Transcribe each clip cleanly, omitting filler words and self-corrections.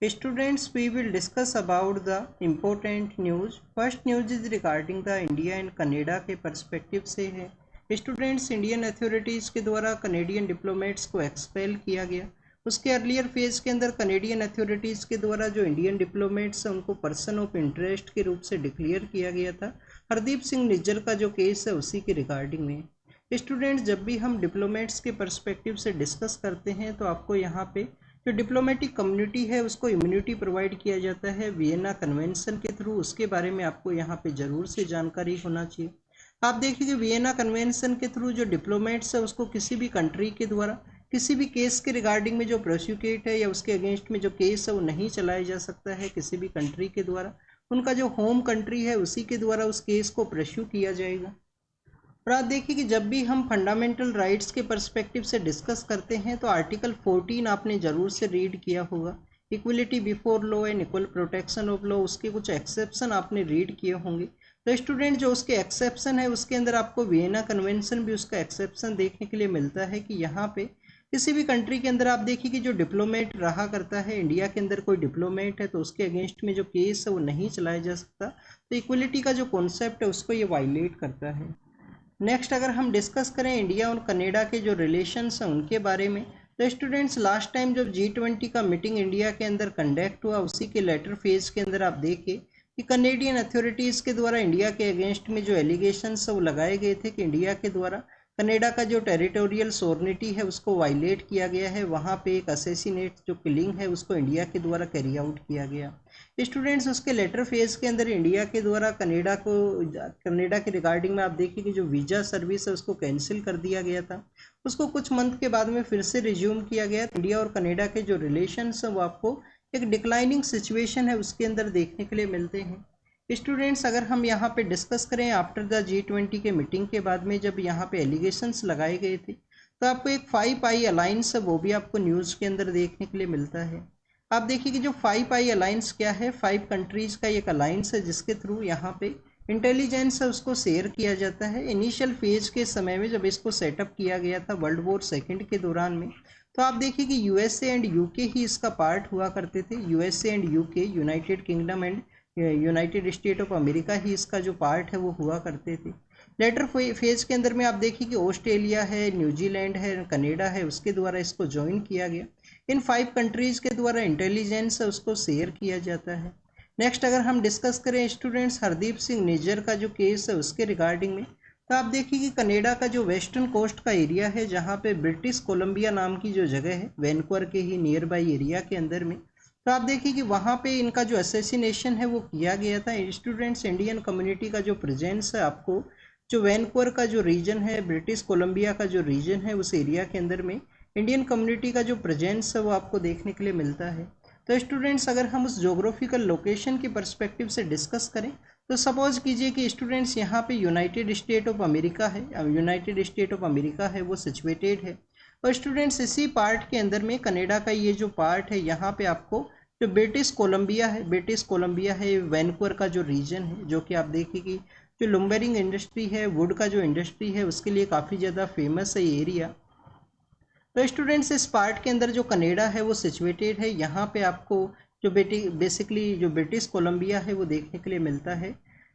Students, we will discuss about the important news. First news is regarding the India and Canada के perspective से है। Students, Indian authorities के द्वारा Canadian diplomats को expel किया गया। उसके अर्लियर फेज के अंदर कनेडियन अथॉरिटीज़ के द्वारा जो इंडियन डिप्लोमेट्स हैं उनको पर्सन ऑफ इंटरेस्ट के रूप से डिक्लेयर किया गया था। हरदीप सिंह निज्जर का जो केस है उसी के रिगार्डिंग में। स्टूडेंट्स, जब भी हम डिप्लोमेट्स के पर्सपेक्टिव से डिस्कस करते हैं तो आपको यहाँ पे जो डिप्लोमेटिक कम्युनिटी है उसको इम्यूनिटी प्रोवाइड किया जाता है वियना कन्वेंशन के थ्रू। उसके बारे में आपको यहाँ पे ज़रूर से जानकारी होना चाहिए। आप देखिए कि वियना कन्वेंशन के थ्रू जो डिप्लोमेट्स है उसको किसी भी कंट्री के द्वारा किसी भी केस के रिगार्डिंग में जो प्रोसिक्यूट है या उसके अगेंस्ट में जो केस है वो नहीं चलाया जा सकता है किसी भी कंट्री के द्वारा। उनका जो होम कंट्री है उसी के द्वारा उस केस को प्रोस्यू किया जाएगा। और आप देखिए कि जब भी हम फंडामेंटल राइट्स के पर्सपेक्टिव से डिस्कस करते हैं तो आर्टिकल 14 आपने ज़रूर से रीड किया होगा, equality before law and equal protection of law. उसके कुछ एक्सेप्शन आपने रीड किए होंगे। तो स्टूडेंट, जो उसके एक्सेप्शन है उसके अंदर आपको वियना कन्वेंशन भी उसका एक्सेप्शन देखने के लिए मिलता है कि यहाँ पे किसी भी कंट्री के अंदर आप देखिए कि जो डिप्लोमेट रहा करता है, इंडिया के अंदर कोई डिप्लोमेट है तो उसके अगेंस्ट में जो केस है वो नहीं चलाया जा सकता। तो इक्वलिटी का जो कॉन्सेप्ट है उसको ये वायलेट करता है। नेक्स्ट, अगर हम डिस्कस करें इंडिया और कनाडा के जो रिलेशंस हैं उनके बारे में, तो स्टूडेंट्स लास्ट टाइम जब G20 का मीटिंग इंडिया के अंदर कंडक्ट हुआ उसी के लेटर फेज के अंदर आप देखिए कि कनेडियन अथॉरिटीज़ के द्वारा इंडिया के अगेंस्ट में जो एलिगेशंस वो लगाए गए थे कि इंडिया के द्वारा कनाडा का जो टेरिटोरियल सॉवरेनिटी है उसको वायलेट किया गया है। वहाँ पे एक असैसिनेट जो किलिंग है उसको इंडिया के द्वारा कैरी आउट किया गया। स्टूडेंट्स, उसके लेटर फेज के अंदर इंडिया के द्वारा कनाडा के रिगार्डिंग में आप देखिए कि जो वीज़ा सर्विस है उसको कैंसिल कर दिया गया था। उसको कुछ मंथ के बाद में फिर से रिज्यूम किया गया। इंडिया और कनाडा के जो रिलेशंस हैं वो आपको एक डिक्लाइनिंग सिचुएशन है उसके अंदर देखने के लिए मिलते हैं। स्टूडेंट्स, अगर हम यहाँ पे डिस्कस करें आफ्टर द G20 के मीटिंग के बाद में जब यहाँ पे एलिगेशंस लगाए गए थे तो आपको एक 5 आई अलायंस है वो भी आपको न्यूज़ के अंदर देखने के लिए मिलता है। आप देखिए कि जो 5 आई अलायंस क्या है, 5 कंट्रीज़ का एक अलायंस है जिसके थ्रू यहाँ पे इंटेलिजेंस है उसको शेयर किया जाता है। इनिशियल फेज के समय में जब इसको सेटअप किया गया था वर्ल्ड वॉर सेकेंड के दौरान में, तो आप देखिए कि USA एंड UK ही इसका पार्ट हुआ करते थे। USA and UK, United Kingdom and United State of America ही इसका जो पार्ट है वो हुआ करते थे। लेटर फेज के अंदर में आप देखिए कि ऑस्ट्रेलिया है, न्यूजीलैंड है, कनाडा है, उसके द्वारा इसको ज्वाइन किया गया। इन 5 कंट्रीज़ के द्वारा इंटेलिजेंस है उसको शेयर किया जाता है। नेक्स्ट, अगर हम डिस्कस करें स्टूडेंट्स हरदीप सिंह निज्जर का जो केस है उसके रिगार्डिंग में, तो आप देखिए कि कनाडा का जो वेस्टर्न कोस्ट का एरिया है जहाँ पे ब्रिटिश कोलंबिया नाम की जो जगह है वैनकूवर के ही नियर बाई एरिया के अंदर में, तो आप देखिए कि वहाँ पे इनका जो असैसिनेशन है वो किया गया था। स्टूडेंट्स, इंडियन कम्युनिटी का जो प्रेजेंस है आपको जो वैनकूवर का जो रीजन है, ब्रिटिश कोलंबिया का जो रीजन है उस एरिया के अंदर में इंडियन कम्युनिटी का जो प्रेजेंस है वो आपको देखने के लिए मिलता है। तो स्टूडेंट्स, अगर हम उस जोग्राफिकल लोकेशन के पर्सपेक्टिव से डिस्कस करें तो सपोज कीजिए कि स्टूडेंट्स यहाँ पे यूनाइटेड स्टेट ऑफ अमेरिका है, यूनाइटेड स्टेट ऑफ अमेरिका है वो सिचुएटेड है। और स्टूडेंट्स, इसी पार्ट के अंदर में कनाडा का ये जो पार्ट है यहाँ पे आपको जो ब्रिटिश कोलंबिया है वैनकूवर का जो रीजन है जो कि आप देखिए कि जो लुम्बरिंग इंडस्ट्री है, वुड का जो इंडस्ट्री है उसके लिए काफ़ी ज़्यादा फेमस है ये एरिया। तो स्टूडेंट्स, इस पार्ट के अंदर जो कनाडा है वो सिचुएटेड है। यहाँ पे आपको जो बेसिकली जो ब्रिटिश कोलंबिया है वो देखने के लिए मिलता है।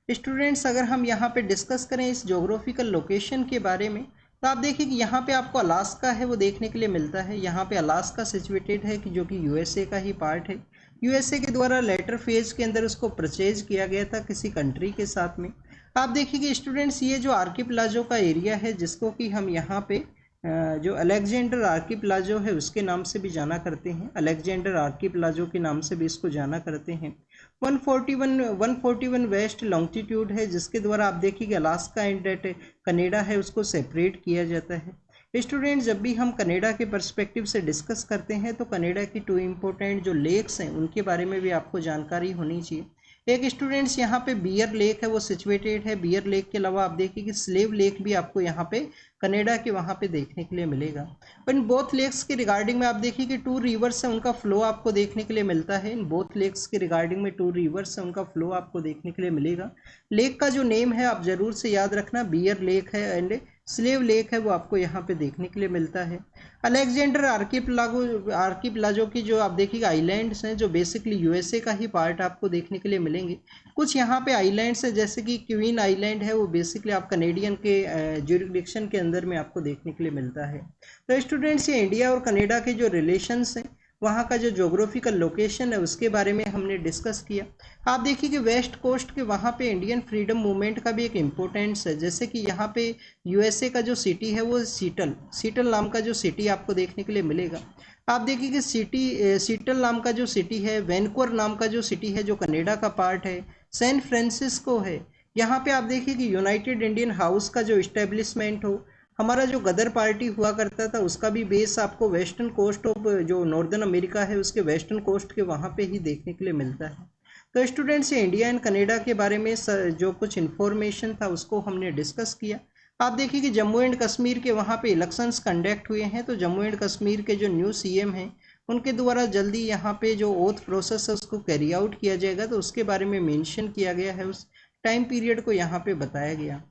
स्टूडेंट्स, अगर हम यहाँ पे डिस्कस करें इस जोग्राफिकल लोकेशन के बारे में, तो आप देखिए कि यहाँ पे आपको अलास्का है वो देखने के लिए मिलता है। यहाँ पे अलास्का सिचुएटेड है कि जो कि USA का ही पार्ट है। USA के द्वारा लेटर फेज के अंदर उसको परचेज किया गया था किसी कंट्री के साथ में। आप देखिए कि स्टूडेंट्स, ये जो आर्किपेलागो का एरिया है जिसको कि हम यहाँ पे जो अलेक्जेंडर आर्किपेलागो है उसके नाम से भी जाना करते हैं, अलेक्जेंडर आर्किपेलागो के नाम से भी इसको जाना करते हैं। 141 वेस्ट लॉन्गिट्यूड है जिसके द्वारा आप देखिए कि अलास्का एंड कनाडा है उसको सेपरेट किया जाता है। स्टूडेंट, जब भी हम कनाडा के पर्सपेक्टिव से डिस्कस करते हैं तो कनाडा की 2 इम्पोर्टेंट जो लेक्स हैं उनके बारे में भी आपको जानकारी होनी चाहिए। एक स्टूडेंट्स, यहाँ पे बियर लेक है वो सिचुएटेड है। बियर लेक के अलावा आप देखिए कि स्लेव लेक भी आपको यहाँ पे कनाडा के वहाँ पे देखने के लिए मिलेगा। और इन बोथ लेक्स के रिगार्डिंग में आप देखिए कि 2 रिवर्स है उनका फ्लो आपको देखने के लिए मिलता है। इन बोथ लेक्स के रिगार्डिंग में 2 रिवर्स है उनका फ्लो आपको देखने के लिए मिलेगा। लेक का जो नेम है आप जरूर से याद रखना, बियर लेक है एंड स्लेव लेक है वो आपको यहाँ पे देखने के लिए मिलता है। अलेक्जेंडर आर्किपलागो की जो आप देखिएगा आइलैंड्स हैं जो बेसिकली यूएसए का ही पार्ट आपको देखने के लिए मिलेंगे। कुछ यहाँ पे आइलैंड्स हैं जैसे कि क्वीन आइलैंड है, वो बेसिकली आप कनेडियन के ज्यूरिडिक्शन के अंदर में आपको देखने के लिए मिलता है। तो स्टूडेंट्स, ये इंडिया और कनाडा के जो रिलेशंस हैं, वहाँ का जो जोग्राफिकल लोकेशन है उसके बारे में हमने डिस्कस किया। आप देखिए कि वेस्ट कोस्ट के वहाँ पे इंडियन फ्रीडम मूवमेंट का भी एक इम्पोर्टेंस है, जैसे कि यहाँ पे यूएसए का जो सिटी है वो सीटल नाम का जो सिटी आपको देखने के लिए मिलेगा। आप देखिए कि सीटल नाम का जो सिटी है, वैनकूवर नाम का जो सिटी है जो कनाडा का पार्ट है, सैन फ्रांसिस्को है। यहाँ पे आप देखिए कि यूनाइटेड इंडियन हाउस का जो इस्टेब्लिशमेंट हो, हमारा जो गदर पार्टी हुआ करता था उसका भी बेस आपको वेस्टर्न कोस्ट ऑफ जो नॉर्दर्न अमेरिका है उसके वेस्टर्न कोस्ट के वहाँ पे ही देखने के लिए मिलता है। तो स्टूडेंट्स, ये इंडिया एंड कनाडा के बारे में जो कुछ इन्फॉर्मेशन था उसको हमने डिस्कस किया। आप देखिए कि जम्मू एंड कश्मीर के वहाँ पे इलेक्शंस कंडक्ट हुए हैं, तो जम्मू एंड कश्मीर के जो न्यू सीएम हैं उनके द्वारा जल्दी यहाँ पे जो ओथ प्रोसेस है उसको कैरी आउट किया जाएगा, तो उसके बारे में मेंशन किया गया है, उस टाइम पीरियड को यहाँ पे बताया गया।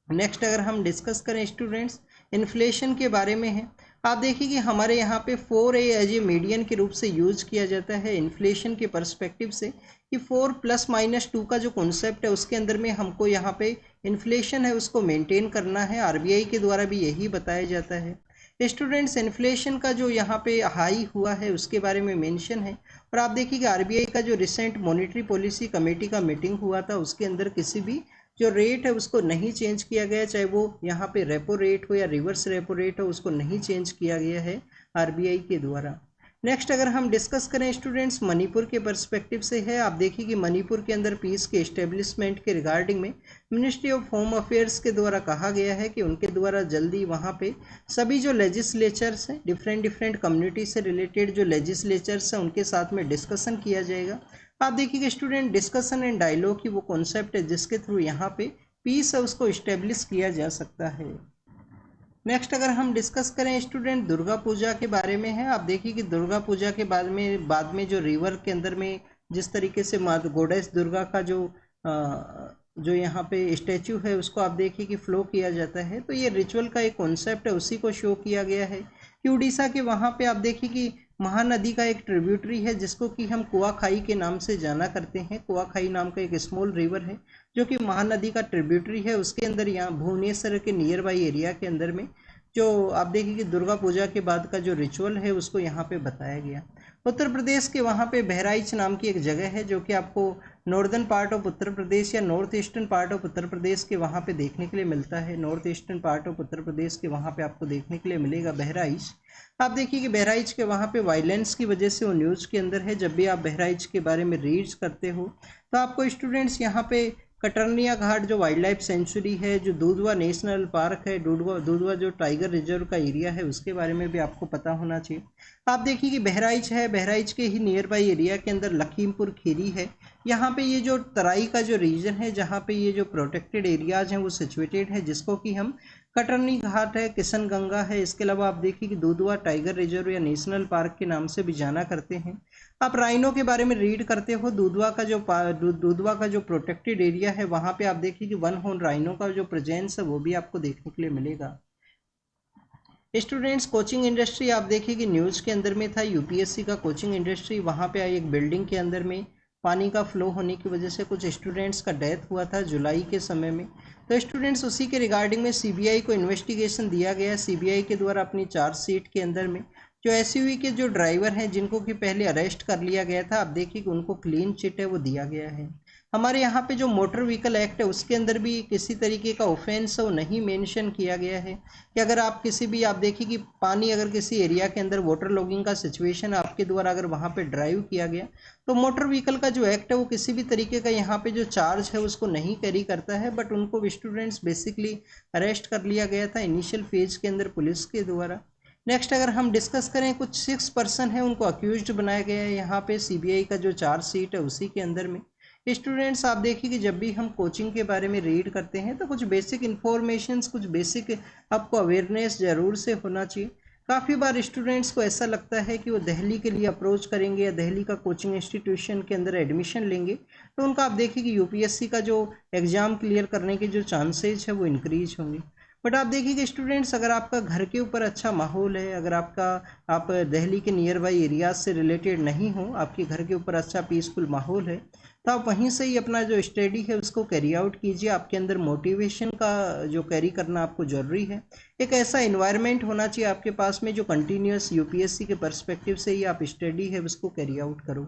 नेक्स्ट अगर हम डिस्कस करें स्टूडेंट्स, इन्फ्लेशन के बारे में है। आप देखिए कि हमारे यहाँ पे 4A एज ए मीडियन के रूप से यूज किया जाता है इन्फ्लेशन के पर्सपेक्टिव से, कि 4 + -2 का जो कॉन्सेप्ट है उसके अंदर में हमको यहाँ पे इन्फ्लेशन है उसको मेंटेन करना है। आरबीआई के द्वारा भी यही बताया जाता है। स्टूडेंट्स, इन्फ्लेशन का जो यहाँ पे हाई हुआ है उसके बारे में मेंशन है। और आप देखिए कि आरबीआई का जो रिसेंट मॉनेटरी पॉलिसी कमेटी का मीटिंग हुआ था उसके अंदर किसी भी जो रेट है उसको नहीं चेंज किया गया, चाहे वो यहाँ पे रेपो रेट हो या रिवर्स रेपो रेट हो, उसको नहीं चेंज किया गया है आरबीआई के द्वारा। नेक्स्ट अगर हम डिस्कस करें स्टूडेंट्स, मणिपुर के पर्सपेक्टिव से है। आप देखिए कि मणिपुर के अंदर पीस के इस्टेब्लिशमेंट के रिगार्डिंग में मिनिस्ट्री ऑफ होम अफेयर्स के द्वारा कहा गया है कि उनके द्वारा जल्दी वहाँ पे सभी जो लेजिस्लेचर्स हैं, डिफरेंट कम्युनिटी से रिलेटेड जो लेजिस्लेचर्स हैं उनके साथ में डिस्कशन किया जाएगा। आप देखिए कि स्टूडेंट, डिस्कशन एंड डायलॉग की वो कॉन्सेप्ट है जिसके थ्रू यहाँ पे पीस है उसको इस्टेब्लिश किया जा सकता है। नेक्स्ट अगर हम डिस्कस करें स्टूडेंट, दुर्गा पूजा के बारे में है। आप देखिए कि दुर्गा पूजा के बाद में जो रिवर के अंदर में जिस तरीके से गॉडेस दुर्गा का जो यहाँ पे स्टैचू है उसको आप देखिए कि फ्लो किया जाता है, तो ये रिचुअल का एक कॉन्सेप्ट है, उसी को शो किया गया है कि उड़ीसा के वहाँ पे आप देखिए कि महानदी का एक ट्रिब्यूटरी है जिसको कि हम कुआखाई के नाम से जाना करते हैं। कुआखाई नाम का एक स्मॉल रिवर है जो कि महानदी का ट्रिब्यूटरी है, उसके अंदर यहाँ भुवनेश्वर के नियर बाई एरिया के अंदर में जो आप देखिए कि दुर्गा पूजा के बाद का जो रिचुअल है उसको यहाँ पे बताया गया। उत्तर प्रदेश के वहाँ पे बहराइच नाम की एक जगह है जो कि आपको northern part of Uttar Pradesh या north eastern part of Uttar Pradesh के वहाँ पे देखने के लिए मिलता है। North eastern part of Uttar Pradesh के वहाँ पे आपको देखने के लिए मिलेगा बहराइच। आप देखिए कि बहराइच के वहाँ पे वायलेंस की वजह से वो न्यूज़ के अंदर है। जब भी आप बहराइच के बारे में रीड्स करते हो तो आपको स्टूडेंट्स यहाँ पे कटरनिया घाट जो वाइल्ड लाइफ सेंचुरी है, जो दूधवा नेशनल पार्क है, दूधवा जो टाइगर रिजर्व का एरिया है उसके बारे में भी आपको पता होना चाहिए। आप देखिए कि बहराइच है, बहराइच के ही नियर बाई एरिया के अंदर लखीमपुर खीरी है। यहाँ पे ये जो तराई का जो रीजन है जहाँ पे ये जो प्रोटेक्टेड एरियाज हैं वो सिचुएटेड है, जिसको कि हम कटरनी घाट है, किशन गंगा है, इसके अलावा आप देखिए कि दूधवा टाइगर रिजर्व या नेशनल पार्क के नाम से भी जाना करते हैं। आप राइनो के बारे में रीड करते हो, दूधवा का जो प्रोटेक्टेड एरिया है वहाँ पे आप देखिए कि 1 हॉर्न राइनो का जो प्रेजेंस है वो भी आपको देखने के लिए मिलेगा। स्टूडेंट्स, कोचिंग इंडस्ट्री आप देखिए कि न्यूज़ के अंदर में था यूपीएससी का कोचिंग इंडस्ट्री, वहाँ पे आई एक बिल्डिंग के अंदर में पानी का फ्लो होने की वजह से कुछ स्टूडेंट्स का डेथ हुआ था जुलाई के समय में। तो स्टूडेंट्स, उसी के रिगार्डिंग में सीबीआई को इन्वेस्टिगेशन दिया गया है। सीबीआई के द्वारा अपनी चार्जशीट के अंदर में जो एसयूवी के जो ड्राइवर हैं जिनको कि पहले अरेस्ट कर लिया गया था, आप देखिए कि उनको क्लीन चिट है वो दिया गया है। हमारे यहाँ पे जो मोटर व्हीकल एक्ट है उसके अंदर भी किसी तरीके का ऑफेंस है वो नहीं मेंशन किया गया है कि अगर आप किसी भी आप देखिए कि पानी अगर किसी एरिया के अंदर वाटर लॉगिंग का सिचुएशन आपके द्वारा अगर वहाँ पे ड्राइव किया गया तो मोटर व्हीकल का जो एक्ट है वो किसी भी तरीके का यहाँ पे जो चार्ज है उसको नहीं कैरी करता है, बट उनको स्टूडेंट्स बेसिकली अरेस्ट कर लिया गया था इनिशियल फेज के अंदर पुलिस के द्वारा। नेक्स्ट अगर हम डिस्कस करें, कुछ 6 पर्सन है उनको अक्यूज्ड बनाया गया है यहाँ पे सीबीआई का जो चार्जशीट है उसी के अंदर में। स्टूडेंट्स, आप देखिए कि जब भी हम कोचिंग के बारे में रीड करते हैं तो कुछ बेसिक इन्फॉर्मेशंस, कुछ बेसिक आपको अवेयरनेस ज़रूर से होना चाहिए। काफ़ी बार स्टूडेंट्स को ऐसा लगता है कि वो दिल्ली के लिए अप्रोच करेंगे या दिल्ली का कोचिंग इंस्टीट्यूशन के अंदर एडमिशन लेंगे तो उनका आप देखिए कि यूपीएससी का जो एग्ज़ाम क्लियर करने के जो चांसेज है वो इंक्रीज होंगे। बट आप देखिए कि स्टूडेंट्स, अगर आपका घर के ऊपर अच्छा माहौल है, अगर आप दिल्ली के नियर बाई एरियाज से रिलेटेड नहीं हो, आपके घर के ऊपर अच्छा पीसफुल माहौल है, तो आप वहीं से ही अपना जो स्टडी है उसको कैरी आउट कीजिए। आपके अंदर मोटिवेशन का जो कैरी करना आपको ज़रूरी है। एक ऐसा इन्वायरमेंट होना चाहिए आपके पास में जो कंटिन्यूस यूपीएससी के पर्सपेक्टिव से ही आप स्टडी है उसको कैरी आउट करो।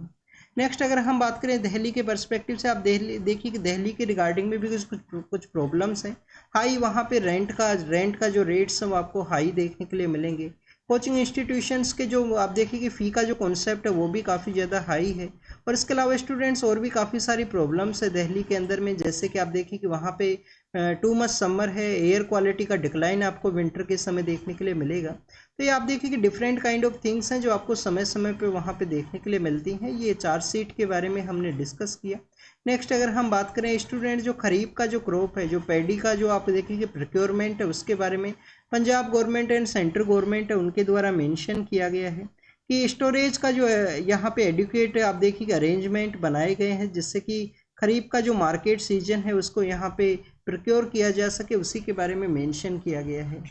नेक्स्ट अगर हम बात करें दिल्ली के पर्सपेक्टिव से, आप दिल्ली देखिए कि दिल्ली के रिगार्डिंग में भी कुछ प्रॉब्लम्स हैं। हाई वहाँ पे रेंट का जो रेट्स हैं वो आपको हाई देखने के लिए मिलेंगे। कोचिंग इंस्टीट्यूशंस के जो आप देखिए कि फ़ी का जो कॉन्सेप्ट है वो भी काफ़ी ज़्यादा हाई है। और इसके अलावा स्टूडेंट्स और भी काफ़ी सारी प्रॉब्लम्स है दिल्ली के अंदर में, जैसे कि आप देखिए कि वहाँ पे टू मच समर है, एयर क्वालिटी का डिक्लाइन आपको विंटर के समय देखने के लिए मिलेगा। तो ये आप देखिए कि डिफरेंट काइंड ऑफ थिंग्स हैं जो आपको समय समय पे वहाँ पे देखने के लिए मिलती हैं। ये चार्जशीट के बारे में हमने डिस्कस किया। नेक्स्ट अगर हम बात करें स्टूडेंट, जो खरीफ का जो क्रॉप है, जो पैडी का जो आप देखिए कि प्रोक्योरमेंट है, उसके बारे में Punjab government and central government है उनके द्वारा मेंशन किया गया है कि स्टोरेज का जो है यहाँ पे एडुकेट आप देखिए कि अरेंजमेंट बनाए गए हैं, जिससे कि खरीफ का जो मार्केट सीजन है उसको यहाँ पे प्रोक्योर किया जा सके, उसी के बारे में मेंशन किया गया है।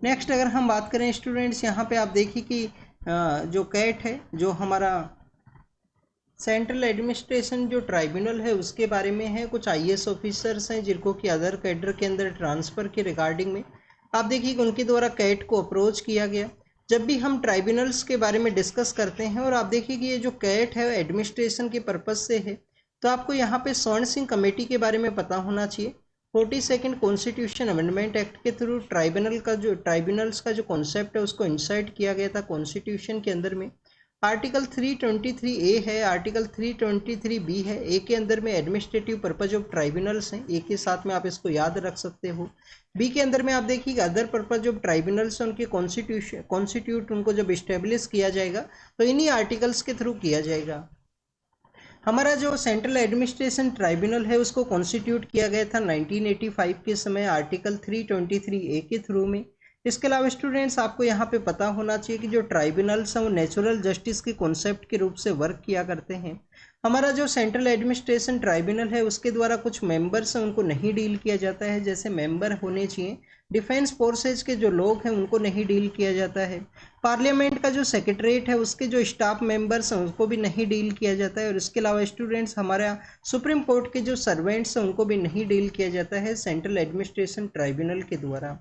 नेक्स्ट अगर हम बात करें स्टूडेंट्स, यहाँ पे आप देखिए कि जो कैट है, जो हमारा सेंट्रल एडमिनिस्ट्रेशन जो ट्राइब्यूनल है उसके बारे में है। कुछ आईएएस ऑफिसर्स हैं जिनको कि अदर कैडर के अंदर ट्रांसफ़र के रिगार्डिंग में आप देखिए कि उनके द्वारा कैट को अप्रोच किया गया। जब भी हम ट्राइब्यूनल्स के बारे में डिस्कस करते हैं, और आप देखिए कि ये जो कैट है एडमिनिस्ट्रेशन के पर्पज़ से है, तो आपको यहाँ पे स्वर्ण सिंह कमेटी के बारे में पता होना चाहिए। 42 कॉन्स्टिट्यूशन अमेंडमेंट एक्ट के थ्रू ट्राइब्यूनल्स का जो कॉन्सेप्ट है उसको इंसर्ट किया गया था कॉन्स्टिट्यूशन के अंदर में। आर्टिकल 323 ए है, आर्टिकल 323 बी है। ए के अंदर में एडमिनिस्ट्रेटिव पर्पज ऑफ ट्राइब्यूनल्स हैं, ए के साथ में आप इसको याद रख सकते हो। बी के अंदर में आप देखिए अदर पर्पज ऑफ ट्राइब्यूनल्स, उनके कॉन्स्टिट्यूट उनको जब इस्टेब्लिश किया जाएगा तो इन्हीं आर्टिकल्स के थ्रू किया जाएगा। हमारा जो सेंट्रल एडमिनिस्ट्रेशन ट्राइब्यूनल है उसको कॉन्स्टिट्यूट किया गया था 1985 के समय आर्टिकल 323 ए के थ्रू में। इसके अलावा स्टूडेंट्स आपको यहाँ पे पता होना चाहिए कि जो ट्राइब्यूनल्स हैं वो नेचुरल जस्टिस के कॉन्सेप्ट के रूप से वर्क किया करते हैं। हमारा जो सेंट्रल एडमिनिस्ट्रेशन ट्राइब्यूनल है उसके द्वारा कुछ मेंबर्स हैं उनको नहीं डील किया जाता है, जैसे मेंबर होने चाहिए डिफेंस फोर्सेज के जो लोग हैं उनको नहीं डील किया जाता है। पार्लियामेंट का जो सेक्रेटरीट है उसके जो स्टाफ मेंबर्स हैं उनको भी नहीं डील किया जाता है। और इसके अलावा स्टूडेंट्स हमारा सुप्रीम कोर्ट के जो सर्वेंट्स हैं उनको भी नहीं डील किया जाता है सेंट्रल एडमिनिस्ट्रेशन ट्राइब्यूनल के द्वारा।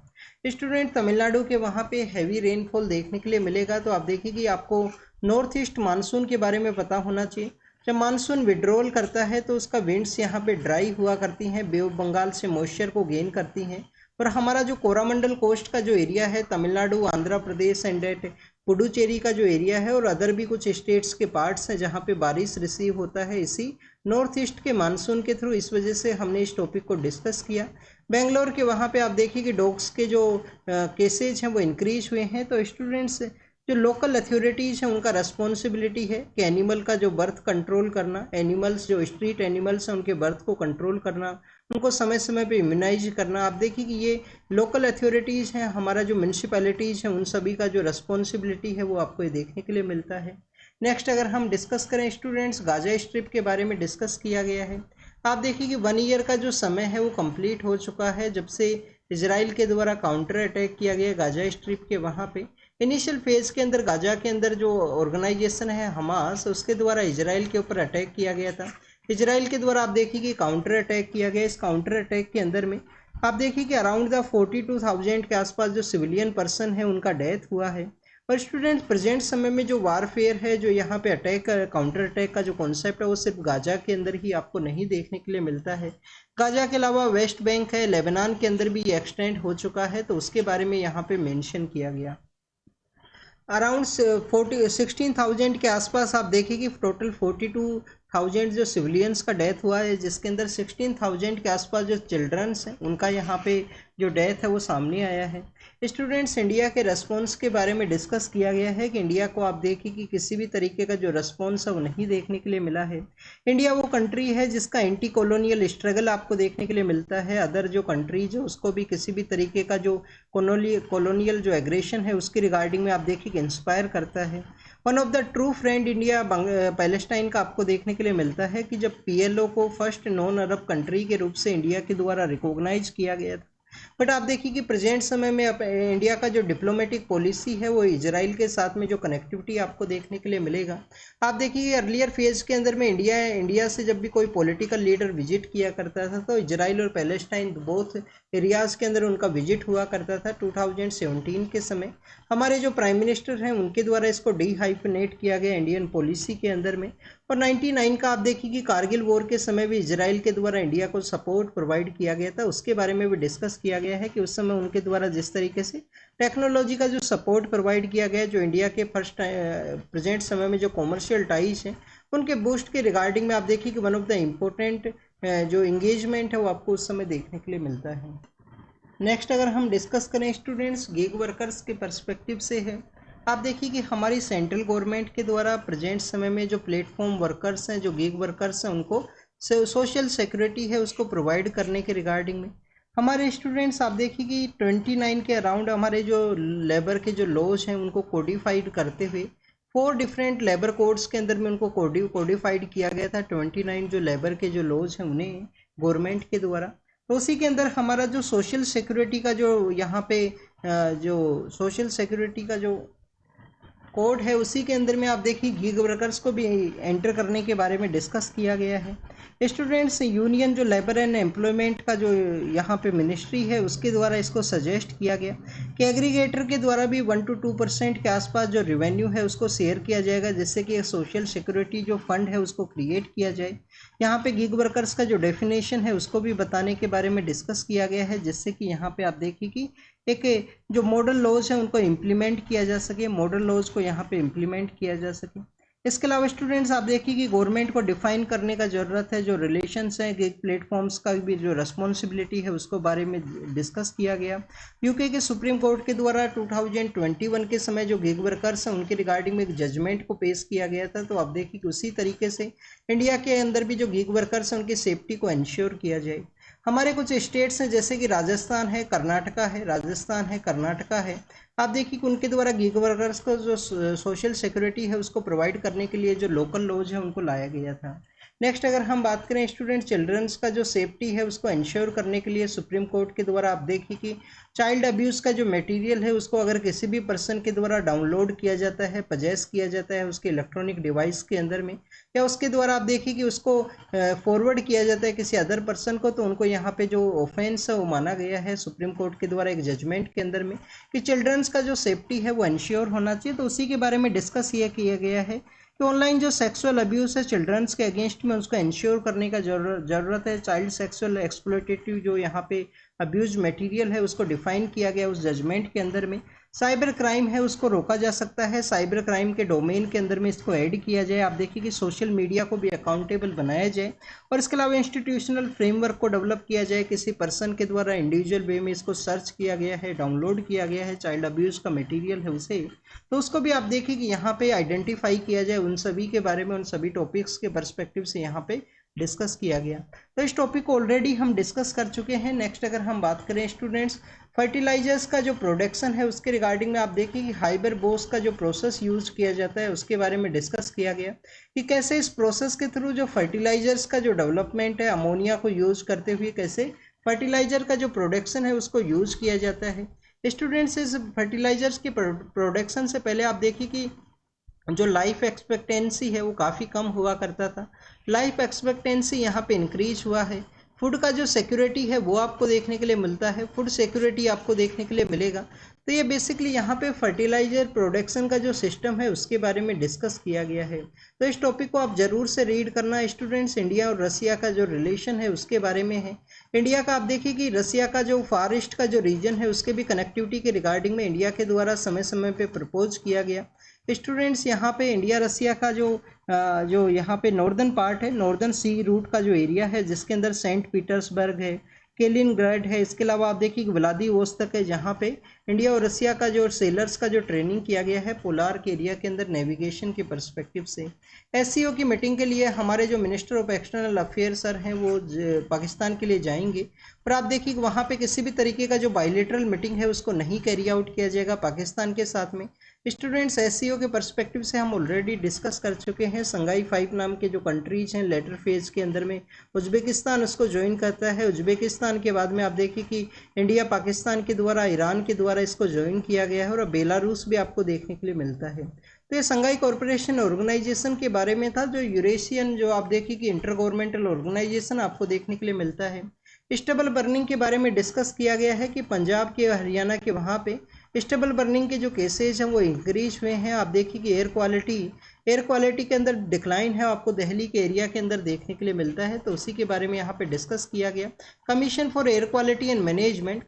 स्टूडेंट तमिलनाडु के वहाँ पे हैवी रेनफॉल देखने के लिए मिलेगा, तो आप देखिए कि आपको नॉर्थ ईस्ट मानसून के बारे में पता होना चाहिए। जब मानसून विड्रॉल करता है तो उसका विंड्स यहाँ पे ड्राई हुआ करती हैं, बे ऑफ बंगाल से मॉइस्चर को गेन करती हैं। और हमारा जो कोरामंडल कोस्ट का जो एरिया है तमिलनाडु, आंध्र प्रदेश एंड एट पुडुचेरी का जो एरिया है और अदर भी कुछ स्टेट्स के पार्ट्स हैं जहाँ पे बारिश रिसीव होता है इसी नॉर्थ ईस्ट के मानसून के थ्रू। इस वजह से हमने इस टॉपिक को डिस्कस किया। बेंगलोर के वहाँ पे आप देखिए कि डॉग्स के जो केसेज हैं वो इंक्रीज हुए हैं। तो स्टूडेंट्स जो लोकल अथॉरिटीज़ हैं उनका रिस्पॉन्सिबिलिटी है कि एनिमल का जो बर्थ कंट्रोल करना, एनिमल्स जो स्ट्रीट एनिमल्स हैं उनके बर्थ को कंट्रोल करना, उनको समय समय पे इम्यूनाइज करना। आप देखिए कि ये लोकल अथॉरिटीज़ हैं, हमारा जो म्यूनसिपैलिटीज़ हैं उन सभी का जो रिस्पॉन्सिबिलिटी है वो आपको ये देखने के लिए मिलता है। नेक्स्ट अगर हम डिस्कस करें स्टूडेंट्स, गाजा स्ट्रिप के बारे में डिस्कस किया गया है। आप देखिए कि 1 ईयर का जो समय है वो कंप्लीट हो चुका है जब से इजराइल के द्वारा काउंटर अटैक किया गया गाजा स्ट्रिप के वहाँ पे। इनिशियल फेज़ के अंदर गाजा के अंदर जो ऑर्गेनाइजेशन है हमास, उसके द्वारा इजराइल के ऊपर अटैक किया गया था। इजराइल के द्वारा आप देखिए कि काउंटर अटैक किया गया। इस काउंटर अटैक के अंदर में आप देखिए कि अराउंड द 42,000 के आसपास जो सिविलियन पर्सन है उनका डेथ हुआ है। और स्टूडेंट प्रेजेंट समय में जो वारफेयर है, जो यहाँ पे अटैक काउंटर अटैक का जो कॉन्सेप्ट है वो सिर्फ गाजा के अंदर ही आपको नहीं देखने के लिए मिलता है। गाजा के अलावा वेस्ट बैंक है, लेबनान के अंदर भी ये एक्सटेंड हो चुका है, तो उसके बारे में यहाँ पे मेंशन किया गया। अराउंड 16,000 के आसपास आप देखिए कि टोटल 42,000 जो सिविलियंस का डेथ हुआ है, जिसके अंदर 16,000 के आसपास जो चिल्ड्रंस हैं उनका यहाँ पे जो डेथ है वो सामने आया है। स्टूडेंट्स इंडिया के रेस्पॉन्स के बारे में डिस्कस किया गया है कि इंडिया को आप देखिए कि किसी भी तरीके का जो रेस्पॉन्स है वो नहीं देखने के लिए मिला है। इंडिया वो कंट्री है जिसका एंटी कॉलोनियल स्ट्रगल आपको देखने के लिए मिलता है। अदर जो कंट्रीज है उसको भी किसी भी तरीके का जो कॉलोनियल जो एग्रेशन है उसकी रिगार्डिंग में आप देखिए कि इंस्पायर करता है। One of the true friend India Palestine का आपको देखने के लिए मिलता है कि जब PLO को फर्स्ट नॉन अरब कंट्री के रूप से इंडिया के द्वारा रिकॉग्नाइज किया गया था, बट आप देखिए कि प्रेजेंट समय में इंडिया का जो डिप्लोमेटिक पॉलिसी है वो इजराइल के साथ में जो कनेक्टिविटी आपको देखने के लिए मिलेगा। आप देखिए अर्लियर फेज के अंदर में इंडिया से जब भी कोई पॉलिटिकल लीडर विजिट किया करता था तो इजराइल और पैलेस्टाइन बोथ एरियाज़ के अंदर उनका विजिट हुआ करता था। 2017 के समय हमारे जो प्राइम मिनिस्टर हैं उनके द्वारा इसको डीहाइफनेट किया गया इंडियन पॉलिसी के अंदर में। और 99 का आप देखिए कि कारगिल वॉर के समय भी इजराइल के द्वारा इंडिया को सपोर्ट प्रोवाइड किया गया था, उसके बारे में भी डिस्कस किया गया है कि उस समय उनके द्वारा जिस तरीके से टेक्नोलॉजी का जो सपोर्ट प्रोवाइड किया गया, जो इंडिया के फर्स्ट प्रेजेंट समय में जो कॉमर्शियल टाइज हैं उनके बूस्ट के रिगार्डिंग में आप देखिए कि वन ऑफ द इम्पोर्टेंट जो इंगेजमेंट है वो आपको उस समय देखने के लिए मिलता है। नेक्स्ट अगर हम डिस्कस करें स्टूडेंट्स गिग वर्कर्स के पर्सपेक्टिव से है, आप देखिए कि हमारी सेंट्रल गवर्नमेंट के द्वारा प्रेजेंट समय में जो प्लेटफॉर्म वर्कर्स हैं, जो गिग वर्कर्स हैं, उनको सोशल सिक्योरिटी है उसको प्रोवाइड करने के रिगार्डिंग में हमारे स्टूडेंट्स आप देखिए कि 29 के अराउंड हमारे जो लेबर के जो लॉज हैं उनको कोडिफाइड करते हुए 4 डिफरेंट लेबर कोड्स के अंदर में उनको कोडिफाइड किया गया था। 29 जो लेबर के जो लॉज हैं उन्हें गवर्नमेंट के द्वारा, तो उसी के अंदर हमारा जो सोशल सिक्योरिटी का जो यहाँ पे जो सोशल सिक्योरिटी का जो कोड है उसी के अंदर में आप देखिए गिग वर्कर्स को भी एंटर करने के बारे में डिस्कस किया गया है। स्टूडेंट्स यूनियन जो लेबर एंड एम्प्लॉयमेंट का जो यहाँ पे मिनिस्ट्री है उसके द्वारा इसको सजेस्ट किया गया कि एग्रीगेटर के द्वारा भी 1 to 2% के आसपास जो रेवेन्यू है उसको शेयर किया जाएगा, जिससे कि सोशल सिक्योरिटी जो फंड है उसको क्रिएट किया जाए। यहाँ पे गिग वर्कर्स का जो डेफिनेशन है उसको भी बताने के बारे में डिस्कस किया गया है, जिससे कि यहाँ पे आप देखिए कि एक जो मॉडल लॉज है उनको इम्प्लीमेंट किया जा सके, मॉडल लॉज को यहाँ पे इम्प्लीमेंट किया जा सके। इसके अलावा स्टूडेंट्स आप देखिए कि गवर्नमेंट को डिफाइन करने का ज़रूरत है, जो रिलेशंस हैं गिग प्लेटफॉर्म्स का भी जो रिस्पॉन्सिबिलिटी है उसको बारे में डिस्कस किया गया। यूके के सुप्रीम कोर्ट के द्वारा 2021 के समय जो गिग वर्कर्स हैं उनके रिगार्डिंग में एक जजमेंट को पेश किया गया था। तो आप देखिए कि उसी तरीके से इंडिया के अंदर भी जो गिग वर्कर्स हैं उनकी सेफ्टी को इंश्योर किया जाए। हमारे कुछ स्टेट्स हैं जैसे कि राजस्थान है, कर्नाटका है, राजस्थान है, कर्नाटका है, आप देखिए कि उनके द्वारा गिग वर्कर्स को जो सोशल सिक्योरिटी है उसको प्रोवाइड करने के लिए जो लोकल लॉज है उनको लाया गया था। नेक्स्ट अगर हम बात करें स्टूडेंट चिल्ड्रंस का जो सेफ्टी है उसको इंश्योर करने के लिए सुप्रीम कोर्ट के द्वारा आप देखिए कि चाइल्ड अब्यूज़ का जो मटेरियल है उसको अगर किसी भी पर्सन के द्वारा डाउनलोड किया जाता है, पजेस किया जाता है उसके इलेक्ट्रॉनिक डिवाइस के अंदर में, या उसके द्वारा आप देखिए कि उसको फॉरवर्ड किया जाता है किसी अदर पर्सन को, तो उनको यहाँ पे जो ऑफेंस है वो माना गया है सुप्रीम कोर्ट के द्वारा एक जजमेंट के अंदर में कि चिल्ड्रंस का जो सेफ्टी है वो इंश्योर होना चाहिए। तो उसी के बारे में डिस्कस ये किया गया है कि ऑनलाइन जो सेक्सुअल अब्यूज़ है चिल्ड्रंस के अगेंस्ट में उसको इंश्योर करने का ज़रूरत है। चाइल्ड सेक्सुअल एक्सप्लॉयटेटिव जो यहाँ पे अब्यूज मटेरियल है उसको डिफाइन किया गया उस जजमेंट के अंदर में। साइबर क्राइम है उसको रोका जा सकता है, साइबर क्राइम के डोमेन के अंदर में इसको ऐड किया जाए। आप देखिए कि सोशल मीडिया को भी अकाउंटेबल बनाया जाए और इसके अलावा इंस्टीट्यूशनल फ्रेमवर्क को डेवलप किया जाए। किसी पर्सन के द्वारा इंडिविजुअल वे में इसको सर्च किया गया है, डाउनलोड किया गया है, चाइल्ड अब्यूज़ का मटेरियल है उसे, तो उसको भी आप देखिए कि यहाँ पे आइडेंटिफाई किया जाए। उन सभी के बारे में, उन सभी टॉपिक्स के पर्सपेक्टिव से यहाँ पे डिस्कस किया गया। तो इस टॉपिक को ऑलरेडी हम डिस्कस कर चुके हैं। नेक्स्ट अगर हम बात करें स्टूडेंट्स फर्टिलाइजर्स का जो प्रोडक्शन है उसके रिगार्डिंग में आप देखिए कि हाइबर बोस का जो प्रोसेस यूज किया जाता है उसके बारे में डिस्कस किया गया कि कैसे इस प्रोसेस के थ्रू जो फर्टिलाइजर्स का जो डेवलपमेंट है अमोनिया को यूज करते हुए कैसे फर्टिलाइजर का जो प्रोडक्शन है उसको यूज किया जाता है। स्टूडेंट्स इस फर्टिलाइजर्स के प्रोडक्शन से पहले आप देखिए कि जो लाइफ एक्सपेक्टेंसी है वो काफ़ी कम हुआ करता था, लाइफ एक्सपेक्टेंसी यहाँ पे इंक्रीज हुआ है। फूड का जो सिक्योरिटी है वो आपको देखने के लिए मिलता है, फूड सिक्योरिटी आपको देखने के लिए मिलेगा। तो ये बेसिकली यहाँ पे फर्टिलाइजर प्रोडक्शन का जो सिस्टम है उसके बारे में डिस्कस किया गया है। तो इस टॉपिक को आप ज़रूर से रीड करना स्टूडेंट्स। इंडिया और रसिया का जो रिलेशन है उसके बारे में है। इंडिया का आप देखिए कि रसिया का जो फार ईस्ट का जो रीजन है उसके भी कनेक्टिविटी के रिगार्डिंग में इंडिया के द्वारा समय समय पे प्रपोज किया गया। स्टूडेंट्स यहाँ पे इंडिया रसिया का जो यहाँ पे नॉर्दर्न पार्ट है, नॉर्दर्न सी रूट का जो एरिया है जिसके अंदर सेंट पीटर्सबर्ग है, कैलिनग्राड है, इसके अलावा आप देखिए कि व्लादिवोस्तोक है जहाँ पे इंडिया और रसिया का जो सेलर्स का जो ट्रेनिंग किया गया है पोलार के एरिया के अंदर नेविगेशन के पर्सपेक्टिव से। एससीओ की मीटिंग के लिए हमारे जो minister of external affair sir हैं वो पाकिस्तान के लिए जाएंगे और आप देखिए कि वहाँ पे किसी भी तरीके का जो बायलैटरल मीटिंग है उसको नहीं कैरी आउट किया जाएगा पाकिस्तान के साथ में। स्टूडेंट्स एससीओ के पर्सपेक्टिव से हम ऑलरेडी डिस्कस कर चुके हैं। संघाई 5 नाम के जो कंट्रीज हैं लेटर फेज के अंदर में उज्बेकिस्तान उसको ज्वाइन करता है। उज्बेकिस्तान के बाद में आप देखिए कि इंडिया पाकिस्तान के द्वारा, ईरान के द्वारा इसको ज्वाइन किया गया है, और बेलारूस भी आपको देखने के लिए मिलता है। तो ये संघाई कॉरपोरेशन ऑर्गेनाइजेशन के बारे में था, जो यूरेशियन जो आप देखिए कि इंटर गवर्नमेंटल ऑर्गेनाइजेशन आपको देखने के लिए मिलता है। स्टेबल बर्निंग के बारे में डिस्कस किया गया है कि पंजाब के, हरियाणा के वहाँ पे स्टेबल बर्निंग के जो केसेज हैं वो इंक्रीज हुए हैं। आप देखिए कि एयर क्वालिटी के अंदर डिक्लाइन है, आपको दिल्ली के एरिया के अंदर देखने के लिए मिलता है, तो उसी के बारे में यहाँ पे डिस्कस किया गया। Commission for air quality and management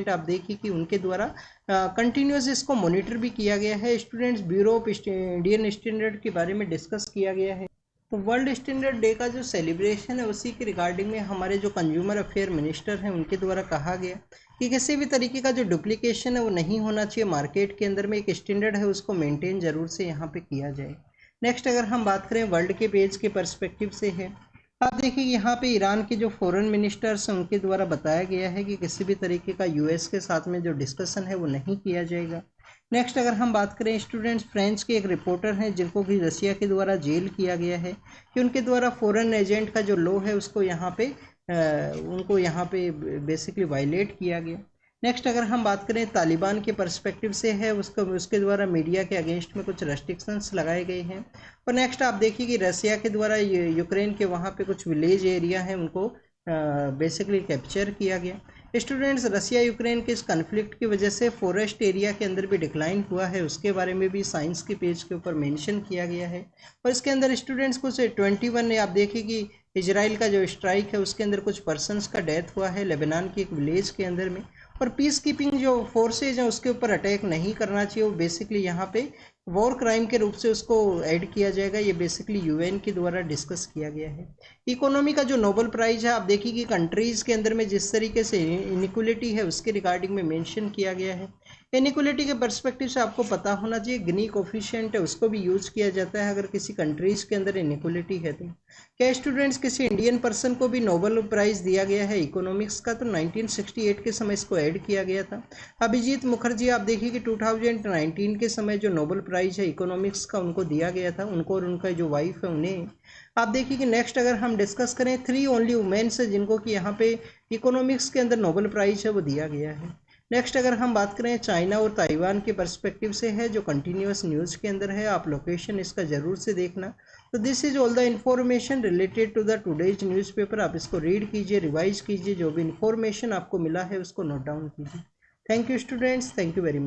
आप देखिए कि उनके द्वारा कंटिन्यूस इसको मॉनिटर भी किया गया है। Students, bureau of Indian standard के बारे में डिस्कस किया गया है। तो वर्ल्ड स्टैंडर्ड डे का जो सेलिब्रेशन है उसी के रिगार्डिंग में हमारे जो कंज्यूमर अफेयर मिनिस्टर हैं उनके द्वारा कहा गया कि किसी भी तरीके का जो डुप्लीकेशन है वो नहीं होना चाहिए। मार्केट के अंदर में एक स्टैंडर्ड है उसको मेंटेन जरूर से यहाँ पे किया जाए। नेक्स्ट अगर हम बात करें वर्ल्ड के पेज के पर्सपेक्टिव से है, आप देखिए यहाँ पे ईरान के जो फॉरेन मिनिस्टर्स हैं उनके द्वारा बताया गया है कि किसी भी तरीके का यूएस के साथ में जो डिस्कशन है वो नहीं किया जाएगा। नेक्स्ट अगर हम बात करें स्टूडेंट्स, फ्रेंच के एक रिपोर्टर हैं जिनको कि रसिया के द्वारा जेल किया गया है कि उनके द्वारा फॉरेन एजेंट का जो लॉ है उसको यहाँ पे उनको यहाँ पे बेसिकली वायलेट किया गया। नेक्स्ट अगर हम बात करें तालिबान के पर्सपेक्टिव से है, उसके द्वारा मीडिया के अगेंस्ट में कुछ रेस्ट्रिक्शंस लगाए गए हैं। और नेक्स्ट आप देखिए कि रसिया के द्वारा यूक्रेन के वहाँ पे कुछ विलेज एरिया हैं उनको बेसिकली कैप्चर किया गया। स्टूडेंट्स, रसिया यूक्रेन के इस कन्फ्लिक्ट की वजह से फॉरेस्ट एरिया के अंदर भी डिक्लाइन हुआ है, उसके बारे में भी साइंस के पेज के ऊपर मेंशन किया गया है। और इसके अंदर स्टूडेंट्स कुछ 21 आप देखिए कि इजराइल का जो स्ट्राइक है उसके अंदर कुछ पर्सनस का डेथ हुआ है लेबनान के एक विलेज के अंदर में। और पीस कीपिंग जो फोर्सेज हैं उसके ऊपर अटैक नहीं करना चाहिए, वो बेसिकली यहाँ पे वॉर क्राइम के रूप से उसको ऐड किया जाएगा। ये बेसिकली यूएन के द्वारा डिस्कस किया गया है। इकोनॉमी का जो नोबेल प्राइज है आप देखिए कि कंट्रीज़ के अंदर में जिस तरीके से इनिक्वलिटी है उसके रिगार्डिंग में मेंशन किया गया है। इनिक्वलिटी के पर्सपेक्टिव से आपको पता होना चाहिए गिनी कोफिशिएंट है उसको भी यूज़ किया जाता है अगर किसी कंट्रीज़ के अंदर इनिक्वलिटी है तो। क्या स्टूडेंट्स, किसी इंडियन पर्सन को भी नोबेल प्राइज़ दिया गया है इकोनॉमिक्स का? तो 1968 के समय इसको ऐड किया गया था। अभिजीत मुखर्जी आप देखिए कि 2019 के समय जो नोबेल प्राइज है इकोनॉमिक्स का उनको दिया गया था, उनको और उनका जो वाइफ है उन्हें। आप देखिए कि नेक्स्ट अगर हम डिस्कस करें 3 ओनली वुमेन्स है जिनको कि यहाँ पे इकोनॉमिक्स के अंदर नोबेल प्राइज है वो दिया गया है। नेक्स्ट अगर हम बात करें चाइना और ताइवान के पर्सपेक्टिव से है जो कंटिन्यूस न्यूज़ के अंदर है, आप लोकेशन इसका ज़रूर से देखना। तो this is all the information related to the today's newspaper. आप इसको रीड कीजिए, रिवाइज कीजिए, जो भी इन्फॉर्मेशन आपको मिला है उसको नोट डाउन कीजिए। Thank you students, thank you very much.